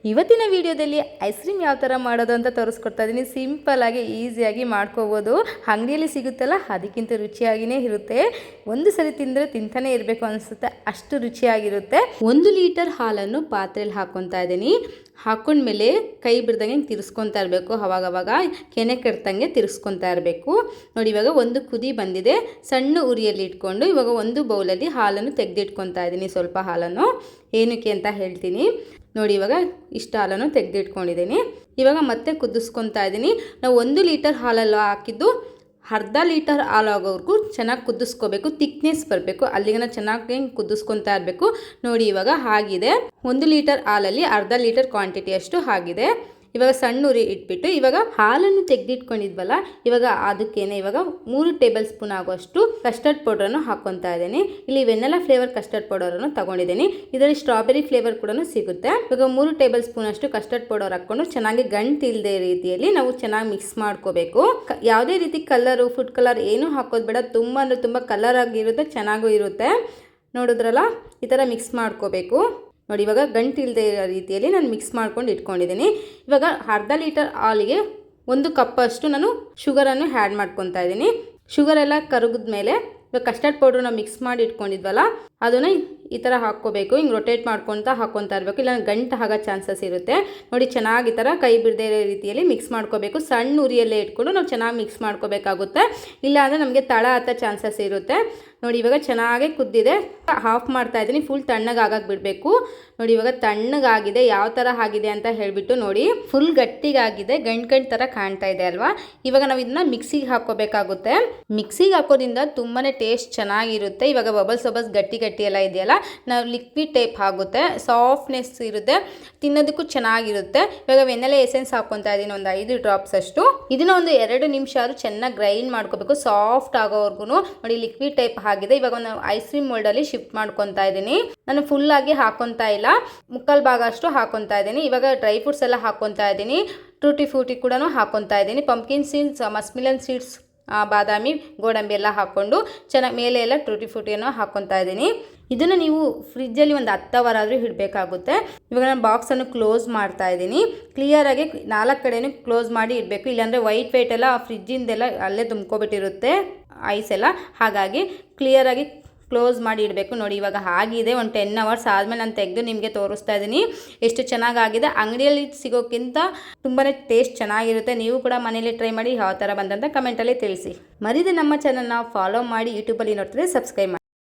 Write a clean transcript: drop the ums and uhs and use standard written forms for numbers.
ಇವತ್ತಿನ ವಿಡಿಯೋದಲ್ಲಿ ice cream ಯಾವ ಥರ ಮಾಡೋದು ಅಂತ ತೋರಿಸ್ಕೊಡ್ತಾ ಇದ್ದೀನಿ. ಸಿಂಪಲ್ಲಾಗಿ ಈಸಿಯಾಗಿ ಮಾಡ್ಕೋಬೋದು. ಅಂಗಡಿಯಲ್ಲಿ ಸಿಗುತ್ತಲ್ಲ ಅದಕ್ಕಿಂತ ರುಚಿಯಾಗಿಯೇ ಇರುತ್ತೆ. ಒಂದು ಸರಿ ತಿಂದರೆ ತಿಂತಾನೆ ಇರಬೇಕು ಅನಿಸುತ್ತೆ, ಅಷ್ಟು ರುಚಿಯಾಗಿರುತ್ತೆ. 1 ಲೀಟರ್ ಹಾಲನ್ನು ಪಾತ್ರೆಯಲ್ಲಿ ಹಾಕ್ಕೊತಾ ಇದ್ದೀನಿ. ಹಾಕೊಂಡ್ಮೇಲೆ ಕೈ ಬಿಡ್ದಂಗೆ ತಿರ್ಸ್ಕೊತಾ ಇರಬೇಕು. ಅವಾಗವಾಗ ಕೆನೆ ಕೆಡ್ತಂಗೆ ತಿರ್ಸ್ಕೊತಾ ಇರಬೇಕು. ನೋಡಿ, ಇವಾಗ ಒಂದು ಕುದಿ ಬಂದಿದೆ. ಸಣ್ಣ ಉರಿಯಲ್ಲಿ ಇಟ್ಕೊಂಡು ಇವಾಗ ಒಂದು ಬೌಲಲ್ಲಿ ಹಾಲನ್ನು ತೆಗೆದಿಟ್ಕೊತಾ ಇದ್ದೀನಿ. ಸ್ವಲ್ಪ ಹಾಲನ್ನು ಏನಕ್ಕೆ ಅಂತ ಹೇಳ್ತೀನಿ. ನೋಡಿ, ಇವಾಗ ಇಷ್ಟು ಹಾಲನ್ನು ತೆಗೆದಿಟ್ಕೊಂಡಿದ್ದೀನಿ. ಇವಾಗ ಮತ್ತೆ ಕುದಿಸ್ಕೊತಾ ಇದ್ದೀನಿ. ನಾವು 1 ಲೀಟರ್ ಹಾಲಲ್ಲಿ ಹಾಕಿದ್ದು ಅರ್ಧ ಲೀಟರ್ ಹಾಲು ಆಗೋವರೆಗೂ ಚೆನ್ನಾಗಿ ಕುದಿಸ್ಕೋಬೇಕು. ತಿಕ್ನೆಸ್ ಬರಬೇಕು, ಅಲ್ಲಿಗೆ ಚೆನ್ನಾಗಿ ಕುದಿಸ್ಕೊತಾ ಇರಬೇಕು. ನೋಡಿ, ಇವಾಗ ಆಗಿದೆ. 1 ಲೀಟರ್ ಹಾಲಲ್ಲಿ ಅರ್ಧ ಲೀಟರ್ ಕ್ವಾಂಟಿಟಿಯಷ್ಟು ಆಗಿದೆ. ಇವಾಗ ಸಣ್ಣ ಉರಿ ಇಟ್ಬಿಟ್ಟು ಇವಾಗ ಹಾಲನ್ನು ತೆಗೆದಿಟ್ಕೊಂಡಿದ್ವಲ್ಲ, ಇವಾಗ ಅದಕ್ಕೇನೆ ಇವಾಗ 3 ಟೇಬಲ್ ಸ್ಪೂನ್ ಆಗುವಷ್ಟು ಕಸ್ಟರ್ಡ್ ಪೌಡ್ರನ್ನು ಹಾಕ್ಕೊತಾ ಇದ್ದೀನಿ. ಇಲ್ಲಿ ವೆನಿಲಾ ಫ್ಲೇವರ್ ಕಸ್ಟರ್ಡ್ ಪೌಡರನ್ನು ತಗೊಂಡಿದ್ದೀನಿ. ಇದರಲ್ಲಿ ಸ್ಟ್ರಾಬೆರಿ ಫ್ಲೇವರ್ ಕೂಡ ಸಿಗುತ್ತೆ. ಇವಾಗ 3 ಟೇಬಲ್ ಸ್ಪೂನ್ ಅಷ್ಟು ಕಸ್ಟರ್ಡ್ ಪೌಡರ್ ಹಾಕ್ಕೊಂಡು ಚೆನ್ನಾಗಿ ಗಂಟು ಇಲ್ಲದೆ ರೀತಿಯಲ್ಲಿ ನಾವು ಚೆನ್ನಾಗಿ ಮಿಕ್ಸ್ ಮಾಡ್ಕೋಬೇಕು. ಯಾವುದೇ ರೀತಿ ಕಲರು, ಫುಡ್ ಕಲರ್ ಏನು ಹಾಕೋದು ಬೇಡ. ತುಂಬ ಅಂದರೆ ತುಂಬ ಕಲರ್ ಆಗಿರುತ್ತೆ, ಚೆನ್ನಾಗೂ ಇರುತ್ತೆ. ನೋಡಿದ್ರಲ್ಲ, ಈ ಥರ ಮಿಕ್ಸ್ ಮಾಡ್ಕೋಬೇಕು. ನೋಡಿ, ಇವಾಗ ಗಂಟು ಇಲ್ಲದೆ ಇರೋ ರೀತಿಯಲ್ಲಿ ನಾನು ಮಿಕ್ಸ್ ಮಾಡ್ಕೊಂಡು ಇಟ್ಕೊಂಡಿದ್ದೀನಿ. ಇವಾಗ ಅರ್ಧ ಲೀಟರ್ ಹಾಲಿಗೆ 1 ಕಪ್ಪಷ್ಟು ನಾನು ಶುಗರನ್ನು ಆ್ಯಡ್ ಮಾಡ್ಕೊತಾ ಇದ್ದೀನಿ. ಶುಗರ್ ಎಲ್ಲ ಕರಗಿದ ಮೇಲೆ ಇವಾಗ ಕಸ್ಟರ್ಡ್ ಪೌಡ್ರನ್ನ ಮಿಕ್ಸ್ ಮಾಡಿ ಇಟ್ಕೊಂಡಿದ್ವಲ್ಲ, ಅದನ್ನು ಈ ಥರ ಹಾಕ್ಕೋಬೇಕು. ಹಿಂಗೆ ರೊಟೇಟ್ ಮಾಡ್ಕೊತಾ ಹಾಕ್ಕೊತಾ ಇರಬೇಕು, ಇಲ್ಲ ಗಂಟು ಆಗೋ ಚಾನ್ಸಸ್ ಇರುತ್ತೆ. ನೋಡಿ, ಚೆನ್ನಾಗಿ ಈ ಥರ ಕೈ ಬಿಡದೇ ಇರೋ ರೀತಿಯಲ್ಲಿ ಮಿಕ್ಸ್ ಮಾಡ್ಕೋಬೇಕು. ಸಣ್ಣ ಉರಿಯಲ್ಲೇ ಇಟ್ಕೊಂಡು ನಾವು ಚೆನ್ನಾಗಿ ಮಿಕ್ಸ್ ಮಾಡ್ಕೋಬೇಕಾಗುತ್ತೆ. ಇಲ್ಲ ಅಂದರೆ ನಮಗೆ ತಳ ಹತ್ತೋ ಚಾನ್ಸಸ್ ಇರುತ್ತೆ. ನೋಡಿ, ಇವಾಗ ಚೆನ್ನಾಗಿ ಕುದ್ದಿದೆ. ಆಫ್ ಮಾಡ್ತಾ ಇದ್ದೀನಿ. ಫುಲ್ ತಣ್ಣಗಾಗಕ್ಕೆ ಬಿಡಬೇಕು. ನೋಡಿ, ಇವಾಗ ತಣ್ಣಗಾಗಿದೆ. ಯಾವ ಥರ ಆಗಿದೆ ಅಂತ ಹೇಳಿಬಿಟ್ಟು ನೋಡಿ, ಫುಲ್ ಗಟ್ಟಿಗಾಗಿದೆ, ಗಂಟು ಥರ ಕಾಣ್ತಾ ಇದೆ ಅಲ್ವಾ. ಇವಾಗ ನಾವು ಇದನ್ನ ಮಿಕ್ಸಿಗೆ ಹಾಕ್ಕೋಬೇಕಾಗುತ್ತೆ. ಮಿಕ್ಸಿಗೆ ಹಾಕೋದ್ರಿಂದ ತುಂಬಾ ಟೇಸ್ಟ್ ಚೆನ್ನಾಗಿರುತ್ತೆ. ಇವಾಗ ಬಬಲ್ಸ್ ಗಟ್ಟಿ ಎಲ್ಲ ಇದೆಯಲ್ಲ, ನಾವು ಲಿಕ್ವಿಡ್ ಟೈಪ್ ಆಗುತ್ತೆ, ಸಾಫ್ಟ್ನೆಸ್ ಇರುತ್ತೆ, ತಿನ್ನೋದಕ್ಕೂ ಚೆನ್ನಾಗಿರುತ್ತೆ. ಇವಾಗ ವೆನಿಲಾ ಎಸೆನ್ಸ್ ಹಾಕ್ಕೊತಾ ಇದ್ದೀನಿ, ಒಂದು 5 ಡ್ರಾಪ್ಸ್ ಅಷ್ಟು. ಇದನ್ನ ಒಂದು 2 ನಿಮಿಷ ಆದ್ರೂ ಚೆನ್ನಾಗಿ ಗ್ರೈಂಡ್ ಮಾಡ್ಕೋಬೇಕು, ಸಾಫ್ಟ್ ಆಗೋವರೆಗೂ. ನೋಡಿ, ಲಿಕ್ವಿಡ್ ಟೈಪ್ ಆಗಿದೆ. ಇವಾಗ ಒಂದು ಐಸ್ ಕ್ರೀಮ್ ಮೋಲ್ಡಲ್ಲಿ ಶಿಫ್ಟ್ ಮಾಡ್ಕೊತಾ ಇದ್ದೀನಿ. ನಾನು ಫುಲ್ ಆಗಿ ಹಾಕೊತಾ ಇಲ್ಲ, ಮುಕ್ಕಾಲು ಭಾಗ ಅಷ್ಟು ಹಾಕೊತಾ ಇದ್ದೀನಿ. ಇವಾಗ ಡ್ರೈ ಫ್ರೂಟ್ಸ್ ಎಲ್ಲ ಹಾಕೊತಾ ಇದ್ದೀನಿ. ಟೂಟಿ ಫ್ರೂಟಿ ಕೂಡ ಹಾಕೊತಾ ಇದ್ದೀನಿ. ಪಂಪ್ಕಿನ್ ಸೀಡ್ಸ್, ಮಸ್ಮಿಲನ್ ಸೀಡ್ಸ್, ಬಾದಾಮಿ, ಗೋಡಂಬಿ ಎಲ್ಲ ಹಾಕ್ಕೊಂಡು ಚೆನ್ನಾಗಿ ಮೇಲೆ ಎಲ್ಲ ಟೂಟಿ ಫ್ರೂಟಿಯನ್ನು ಹಾಕ್ಕೊತಾ ಇದ್ದೀನಿ. ಇದನ್ನು ನೀವು ಫ್ರಿಜ್ಜಲ್ಲಿ ಒಂದು 10 ಅವರ್ ಆದರೂ ಇಡಬೇಕಾಗುತ್ತೆ. ಇವಾಗ ನಾನು ಬಾಕ್ಸನ್ನು ಕ್ಲೋಸ್ ಮಾಡ್ತಾ ಇದ್ದೀನಿ. ಕ್ಲಿಯರಾಗಿ 4 ಕಡೆಯೂ ಕ್ಲೋಸ್ ಮಾಡಿ ಇಡಬೇಕು. ಇಲ್ಲಾಂದರೆ ವೈಟ್ ಎಲ್ಲ ಫ್ರಿಜ್ಜಿಂದೆಲ್ಲ ಅಲ್ಲೇ ತುಂಬ್ಕೊಬಿಟ್ಟಿರುತ್ತೆ ಐಸ್ ಎಲ್ಲ. ಹಾಗಾಗಿ ಕ್ಲಿಯರಾಗಿ ಕ್ಲೋಸ್ ಮಾಡಿ ಇಡಬೇಕು. ನೋಡಿ, ಇವಾಗ ಆಗಿದೆ. ಒಂದು 10 ಅವರ್ಸ್ ಆದಮೇಲೆ ನಾನು ತೆಗೆದು ನಿಮಗೆ ತೋರಿಸ್ತಾ ಇದ್ದೀನಿ ಎಷ್ಟು ಚೆನ್ನಾಗಾಗಿದೆ. ಅಂಗಡಿಯಲ್ಲಿ ಸಿಗೋಕ್ಕಿಂತ ತುಂಬಾ ಟೇಸ್ಟ್ ಚೆನ್ನಾಗಿರುತ್ತೆ. ನೀವು ಕೂಡ ಮನೇಲಿ ಟ್ರೈ ಮಾಡಿ ಯಾವ ಥರ ಬಂದಂತ ಕಮೆಂಟಲ್ಲಿ ತಿಳಿಸಿ. ಮರಿದೆ ನಮ್ಮ ಚಾನಲ್ನ ಫಾಲೋ ಮಾಡಿ. ಯೂಟ್ಯೂಬಲ್ಲಿ ನೋಡ್ತಿದ್ರೆ ಸಬ್ಸ್ಕ್ರೈಬ್ ಮಾಡಿ.